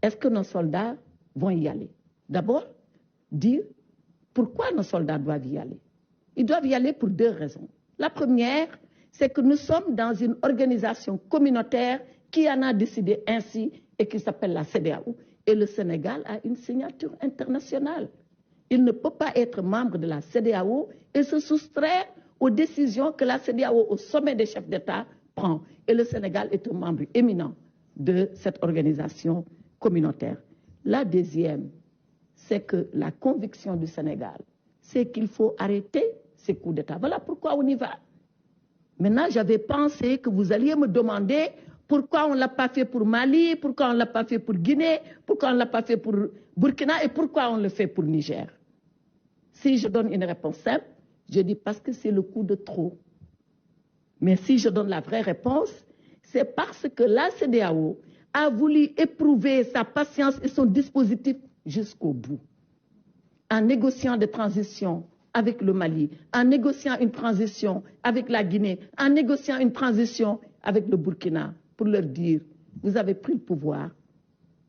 est-ce que nos soldats vont y aller? D'abord, dire pourquoi nos soldats doivent y aller. Ils doivent y aller pour deux raisons. La première, c'est que nous sommes dans une organisation communautaire qui en a décidé ainsi et qui s'appelle la CEDEAO. Et le Sénégal a une signature internationale. Il ne peut pas être membre de la CEDEAO et se soustraire aux décisions que la CEDEAO, au sommet des chefs d'État, prend. Et le Sénégal est un membre éminent de cette organisation communautaire. La deuxième, c'est que la conviction du Sénégal, c'est qu'il faut arrêter ces coups d'État. Voilà pourquoi on y va. Maintenant, j'avais pensé que vous alliez me demander pourquoi on ne l'a pas fait pour Mali, pourquoi on ne l'a pas fait pour Guinée, pourquoi on ne l'a pas fait pour Burkina et pourquoi on le fait pour Niger. Si je donne une réponse simple, je dis parce que c'est le coup de trop. Mais si je donne la vraie réponse, c'est parce que la CEDEAO a voulu éprouver sa patience et son dispositif jusqu'au bout. En négociant des transitions avec le Mali, en négociant une transition avec la Guinée, en négociant une transition avec le Burkina, pour leur dire, vous avez pris le pouvoir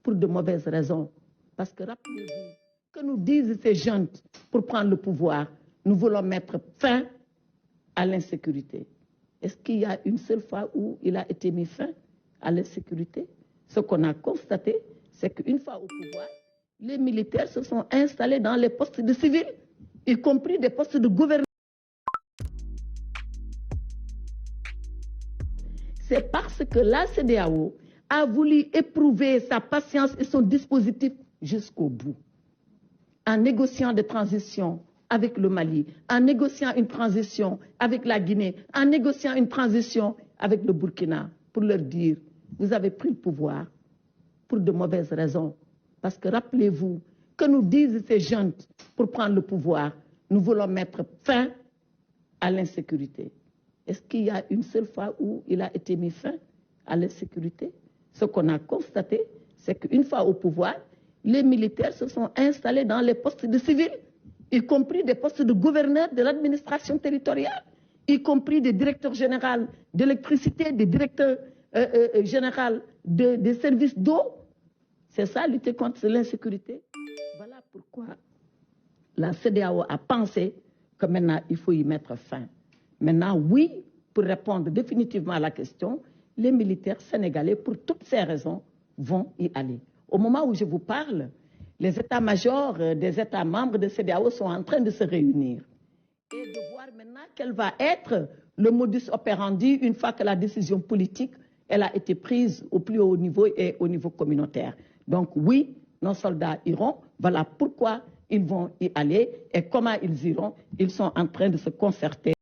pour de mauvaises raisons. Parce que rappelez-vous que nous disent ces jeunes pour prendre le pouvoir, nous voulons mettre fin à l'insécurité. Est-ce qu'il y a une seule fois où il a été mis fin à l'insécurité? Ce qu'on a constaté, c'est qu'une fois au pouvoir, les militaires se sont installés dans les postes de civils, y compris des postes de gouverneur. C'est parce que la CEDEAO a voulu éprouver sa patience et son dispositif jusqu'au bout. En négociant des transitions avec le Mali, en négociant une transition avec la Guinée, en négociant une transition avec le Burkina, pour leur dire, vous avez pris le pouvoir pour de mauvaises raisons. Parce que rappelez-vous que nous disent ces jeunes pour prendre le pouvoir, nous voulons mettre fin à l'insécurité. Est-ce qu'il y a une seule fois où il a été mis fin à l'insécurité? Ce qu'on a constaté, c'est qu'une fois au pouvoir, les militaires se sont installés dans les postes de civils, y compris des postes de gouverneur de l'administration territoriale, y compris des directeurs généraux d'électricité, des directeurs généraux des services d'eau. C'est ça, lutter contre l'insécurité. Voilà pourquoi la CEDEAO a pensé que maintenant, il faut y mettre fin. Maintenant, oui, pour répondre définitivement à la question, les militaires sénégalais, pour toutes ces raisons, vont y aller. Au moment où je vous parle, les états-majors des États membres de CEDEAO sont en train de se réunir et de voir maintenant quel va être le modus operandi une fois que la décision politique elle a été prise au plus haut niveau et au niveau communautaire. Donc oui, nos soldats iront. Voilà pourquoi ils vont y aller et comment ils iront. Ils sont en train de se concerter.